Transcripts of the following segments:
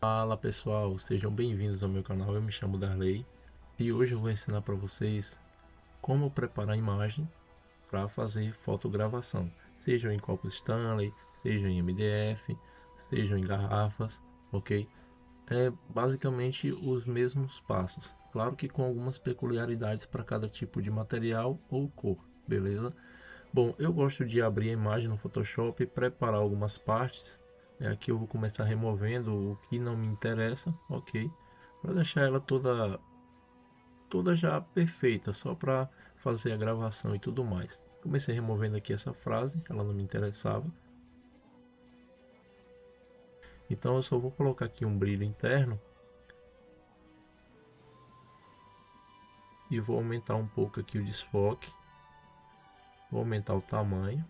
Fala pessoal, sejam bem-vindos ao meu canal. Eu me chamo Darley e hoje eu vou ensinar para vocês como preparar a imagem para fazer fotogravação, seja em copos Stanley, seja em MDF, seja em garrafas, ok? É basicamente os mesmos passos, claro que com algumas peculiaridades para cada tipo de material ou cor, beleza? Bom, eu gosto de abrir a imagem no Photoshop e preparar algumas partes. Aqui eu vou começar removendo o que não me interessa, ok? Para deixar ela toda já perfeita, só para fazer a gravação e tudo mais. Comecei removendo aqui essa frase, ela não me interessava. Então eu só vou colocar aqui um brilho interno e vou aumentar um pouco aqui o desfoque. Vou aumentar o tamanho,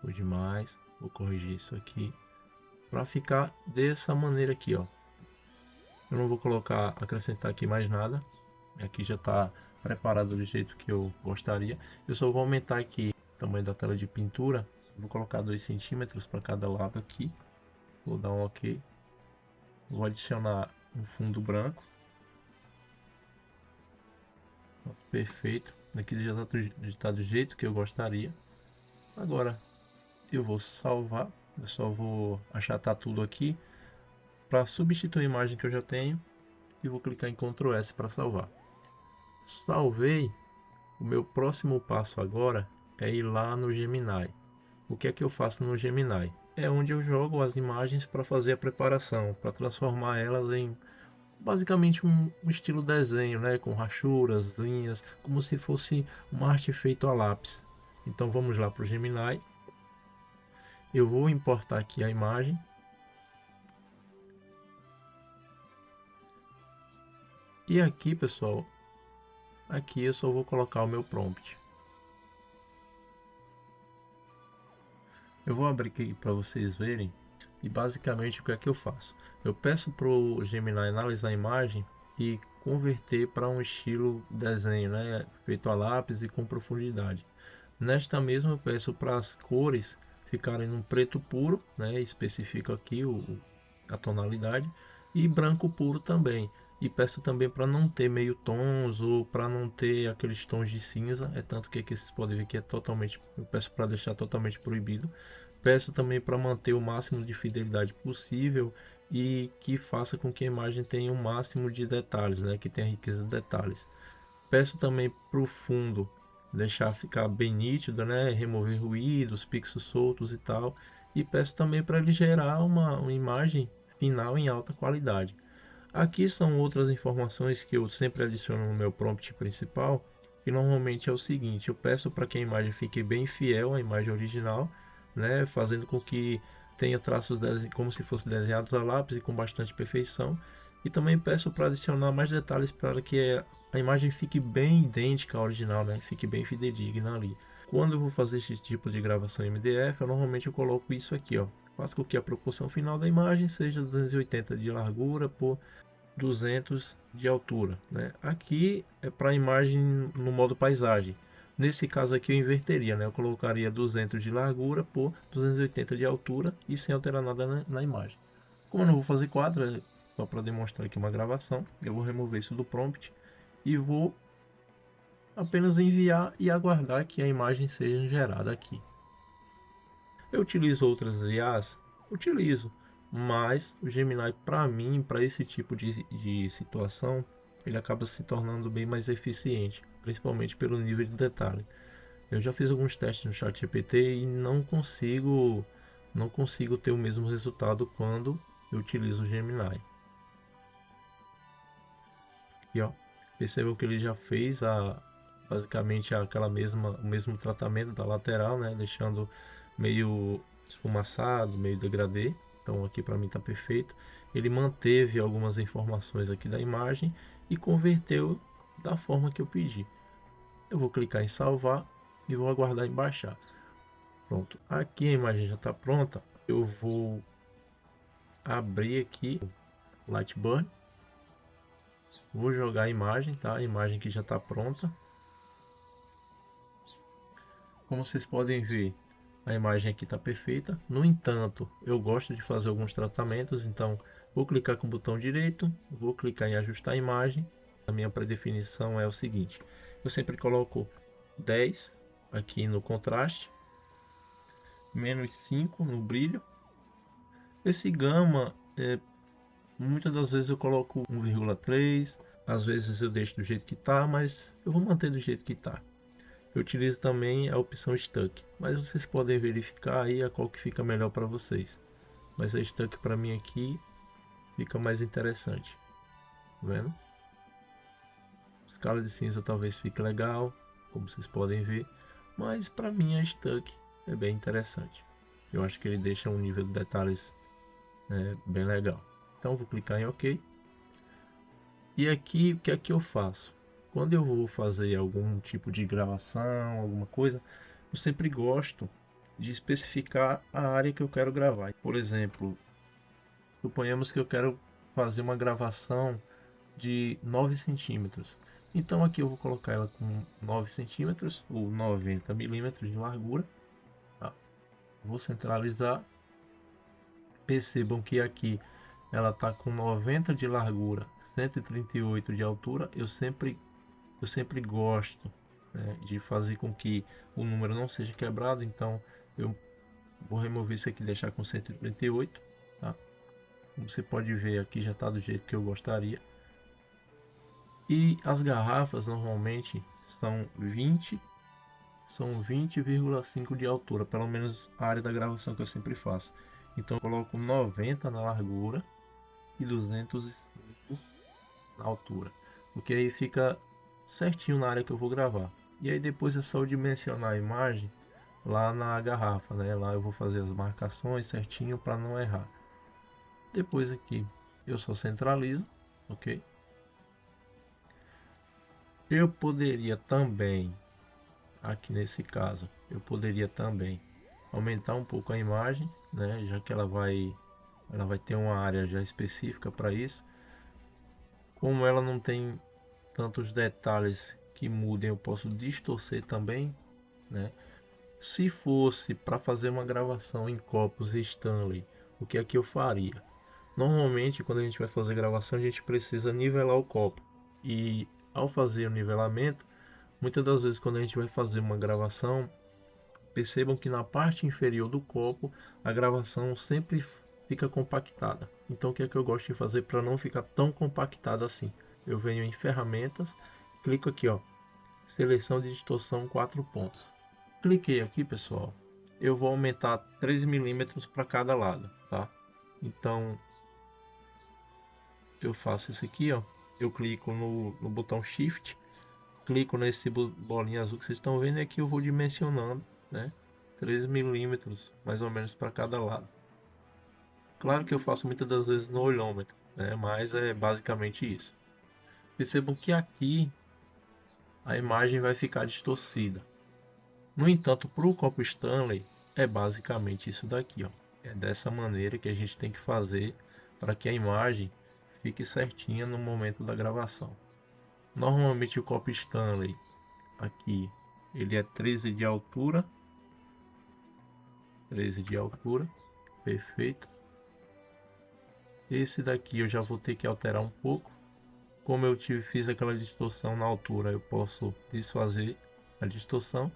por demais. Vou corrigir isso aqui para ficar dessa maneira aqui, ó. Eu não vou acrescentar aqui mais nada. Aqui já está preparado do jeito que eu gostaria. Eu só vou aumentar aqui o tamanho da tela de pintura. Vou colocar 2 centímetros para cada lado aqui. Vou dar um OK. Vou adicionar um fundo branco. Perfeito. Aqui já está do jeito que eu gostaria. Agora eu vou salvar. Eu só vou achatar tudo aqui para substituir a imagem que eu já tenho. E vou clicar em Ctrl S para salvar. Salvei. O meu próximo passo agora é ir lá no Gemini. O que é que eu faço no Gemini? É onde eu jogo as imagens para fazer a preparação, para transformar elas em basicamente um estilo desenho, né? Com rachuras, linhas, como se fosse uma arte feita a lápis. Então vamos lá para o Gemini. Eu vou importar aqui a imagem. E aqui, pessoal, aqui eu só vou colocar o meu prompt. Eu vou abrir aqui para vocês verem e basicamente o que é que eu faço? Eu peço para o Gemini analisar a imagem e converter para um estilo desenho, né? Feito a lápis e com profundidade. Nesta mesma eu peço para as cores ficarem num preto puro, né? Especifico aqui a tonalidade e branco puro também. E peço também para não ter meio tons ou para não ter aqueles tons de cinza. É tanto que aqui vocês podem ver que é totalmente, eu peço para deixar totalmente proibido. Peço também para manter o máximo de fidelidade possível e que faça com que a imagem tenha o máximo de detalhes, né? Que tenha riqueza de detalhes. Peço também para o fundo deixar ficar bem nítido, né? Remover ruídos, pixels soltos e tal. E peço também para ele gerar uma imagem final em alta qualidade. Aqui são outras informações que eu sempre adiciono no meu prompt principal, que normalmente é o seguinte: eu peço para que a imagem fique bem fiel à imagem original, né, fazendo com que tenha traços como se fossem desenhados a lápis e com bastante perfeição. E também peço para adicionar mais detalhes para que a imagem fique bem idêntica à original, né, fique bem fidedigna ali. Quando eu vou fazer esse tipo de gravação em MDF, normalmente eu coloco isso aqui, ó. Faço com que a proporção final da imagem seja 280 de largura por 200 de altura, né? Aqui é para a imagem no modo paisagem. Nesse caso aqui eu inverteria, né? Eu colocaria 200 de largura por 280 de altura e sem alterar nada na imagem. Como eu não vou fazer quadro, é só para demonstrar aqui uma gravação, eu vou remover isso do prompt e vou apenas enviar e aguardar que a imagem seja gerada aqui. Eu utilizo outras IAs? Utilizo, mas o Gemini, para mim, para esse tipo de situação, ele acaba se tornando bem mais eficiente, principalmente pelo nível de detalhe. Eu já fiz alguns testes no ChatGPT e não consigo ter o mesmo resultado quando eu utilizo o Gemini. E ó, percebam que ele já fez basicamente o mesmo tratamento da lateral, né, deixando meio esfumaçado, meio degradê. Então aqui para mim está perfeito. Ele manteve algumas informações aqui da imagem e converteu da forma que eu pedi. Eu vou clicar em salvar e vou aguardar em baixar. Pronto, aqui a imagem já está pronta. Eu vou abrir aqui o Lightburn, vou jogar a imagem, tá? A imagem que já está pronta. Como vocês podem ver, a imagem aqui está perfeita. No entanto, eu gosto de fazer alguns tratamentos, então Vou clicar com o botão direito, vou clicar em ajustar a imagem. A minha predefinição é o seguinte: eu sempre coloco 10 aqui no contraste, menos 5 no brilho. Esse gama, muitas das vezes eu coloco 1,3, às vezes eu deixo do jeito que tá, mas eu vou manter do jeito que tá. Eu utilizo também a opção Stuck, mas vocês podem verificar aí a qual que fica melhor para vocês. Mas a Stuck para mim aqui fica mais interessante, tá vendo? Escala de cinza talvez fique legal, como vocês podem ver, mas para mim a Stuck é bem interessante. Eu acho que ele deixa um nível de detalhes bem legal. Então vou clicar em OK. E aqui o que é que eu faço? Quando eu vou fazer algum tipo de gravação, alguma coisa, eu sempre gosto de especificar a área que eu quero gravar. Por exemplo, suponhamos que eu quero fazer uma gravação de 9 centímetros. Então aqui eu vou colocar ela com 9 centímetros ou 90 milímetros de largura. Tá? Vou centralizar. Percebam que aqui ela está com 90 de largura, 138 de altura. Eu sempre gosto, né, de fazer com que o número não seja quebrado. Então eu vou remover isso aqui e deixar com 138. Tá? Como você pode ver aqui já está do jeito que eu gostaria. E as garrafas normalmente são 20,5 de altura, pelo menos a área da gravação que eu sempre faço. Então eu coloco 90 na largura e 205 na altura, porque aí fica certinho na área que eu vou gravar. E aí depois é só eu dimensionar a imagem lá na garrafa, né? Lá eu vou fazer as marcações certinho para não errar. Depois aqui eu só centralizo, ok? Eu poderia também, aqui nesse caso, eu poderia também aumentar um pouco a imagem, né? Já que ela vai ter uma área já específica para isso. Como ela não tem tantos detalhes que mudem, eu posso distorcer também, né? Se fosse para fazer uma gravação em copos Stanley, o que é que eu faria? Normalmente, quando a gente vai fazer gravação, a gente precisa nivelar o copo. E ao fazer o nivelamento, muitas das vezes quando a gente vai fazer uma gravação, percebam que na parte inferior do copo a gravação sempre fica compactada. Então o que é que eu gosto de fazer para não ficar tão compactada assim? Eu venho em ferramentas, clico aqui, ó, seleção de distorção 4 pontos. Cliquei aqui, pessoal. Eu vou aumentar 3 milímetros para cada lado, tá? Então eu faço isso aqui, ó. Eu clico no botão Shift, clico nesse bolinha azul que vocês estão vendo e aqui eu vou dimensionando, né? 3 milímetros mais ou menos para cada lado. Claro que eu faço muitas das vezes no olhômetro, né? Mas é basicamente isso. Percebam que aqui a imagem vai ficar distorcida. No entanto, para o copo Stanley é basicamente isso daqui, ó. É dessa maneira que a gente tem que fazer para que a imagem fique certinha no momento da gravação. Normalmente o copo Stanley aqui ele é 13 de altura, 13 de altura, perfeito. Esse daqui eu já vou ter que alterar um pouco. Como eu fiz aquela distorção na altura, eu posso desfazer a distorção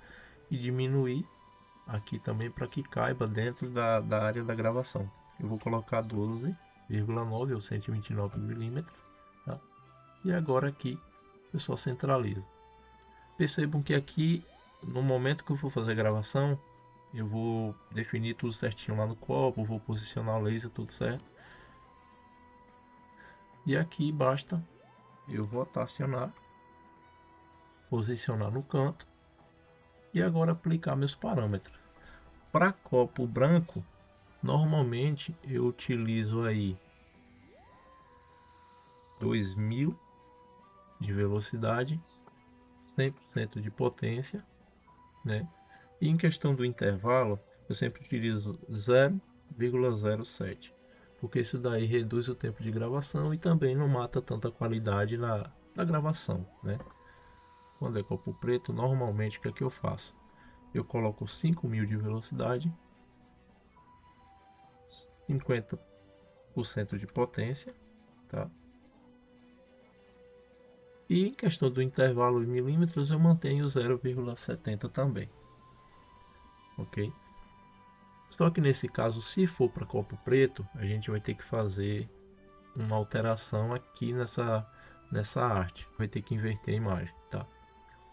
e diminuir aqui também para que caiba dentro da área da gravação. Eu vou colocar 12,9 ou 129 milímetros, tá? E agora aqui eu só centralizo. Percebam que aqui no momento que eu for fazer a gravação, eu vou definir tudo certinho lá no copo, vou posicionar o laser tudo certo. E aqui basta eu rotacionar, posicionar no canto e agora aplicar meus parâmetros. Para copo branco, normalmente eu utilizo aí 2000 de velocidade, 100% de potência, né? E em questão do intervalo, eu sempre utilizo 0,07, porque isso daí reduz o tempo de gravação e também não mata tanta qualidade na gravação, né? Quando é copo preto, normalmente o que é que eu faço? Eu coloco 5000 de velocidade, 50 de potência, tá? E em questão do intervalo em milímetros, eu mantenho 0,70 também, ok? Só que nesse caso, se for para copo preto, a gente vai ter que fazer uma alteração aqui nessa arte. Vai ter que inverter a imagem, tá?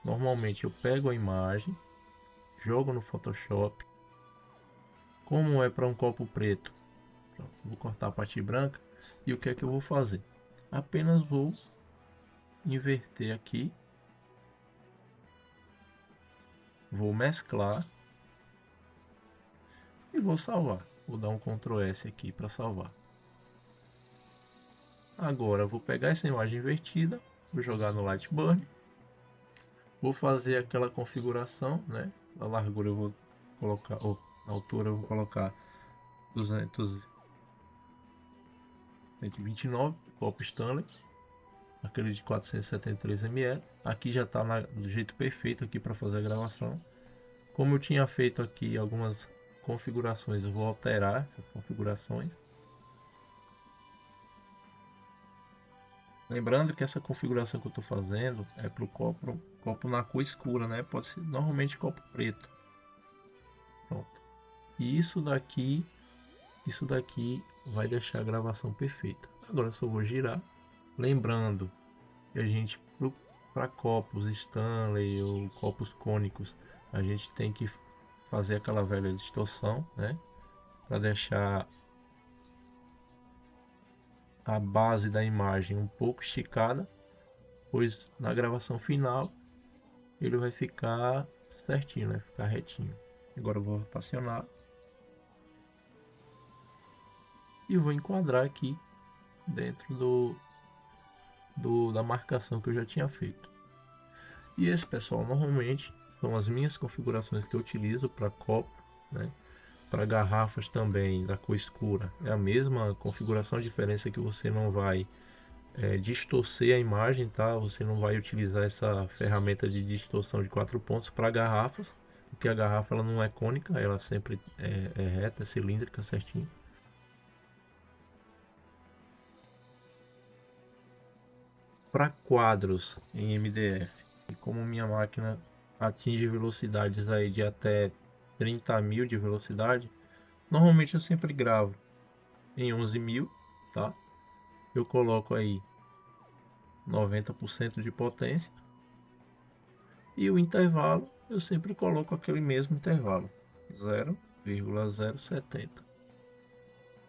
Normalmente eu pego a imagem, jogo no Photoshop. Como é para um copo preto, pronto, vou cortar a parte branca. E o que é que eu vou fazer? Apenas vou inverter aqui, vou mesclar e vou salvar. Vou dar um Ctrl S aqui para salvar. Agora eu vou pegar essa imagem invertida, vou jogar no Lightburn, vou fazer aquela configuração, né? A largura eu vou colocar, ou a altura eu vou colocar 129, copo Stanley, aquele de 473 ml. Aqui já está do jeito perfeito aqui para fazer a gravação. Como eu tinha feito aqui algumas configurações, eu vou alterar essas configurações. Lembrando que essa configuração que eu estou fazendo é para o copo na cor escura, né? Pode ser normalmente copo preto. Pronto. E isso daqui vai deixar a gravação perfeita. Agora eu só vou girar. Lembrando que a gente, para copos Stanley ou copos cônicos, a gente tem que fazer aquela velha distorção, né? Para deixar a base da imagem um pouco esticada, pois na gravação final ele vai ficar certinho, vai ficar retinho. Agora eu vou rotacionar e vou enquadrar aqui dentro da marcação que eu já tinha feito. E esse, pessoal, normalmente são as minhas configurações que eu utilizo para copo, né? Para garrafas também da cor escura é a mesma configuração, a diferença é que você não vai distorcer a imagem, tá? Você não vai utilizar essa ferramenta de distorção de 4 pontos para garrafas, porque a garrafa ela não é cônica, ela sempre é reta, é cilíndrica, certinho. Para quadros em MDF, e como minha máquina atinge velocidades aí de até 30.000 de velocidade, normalmente eu sempre gravo em 11.000, tá? Eu coloco aí 90% de potência e o intervalo eu sempre coloco aquele mesmo intervalo, 0,070,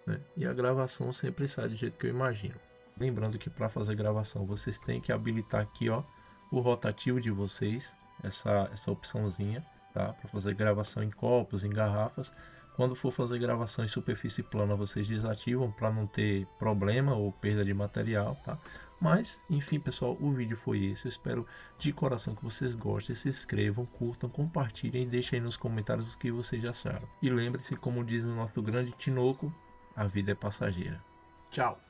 né? E a gravação sempre sai do jeito que eu imagino. Lembrando que para fazer gravação vocês têm que habilitar aqui, ó, o rotativo de vocês, essa opçãozinha, tá? Para fazer gravação em copos, em garrafas. Quando for fazer gravação em superfície plana, vocês desativam para não ter problema ou perda de material, tá? Mas, enfim, pessoal, o vídeo foi esse. Eu espero de coração que vocês gostem, se inscrevam, curtam, compartilhem e deixem aí nos comentários o que vocês acharam. E lembre-se, como diz o nosso grande Tinoco, a vida é passageira. Tchau!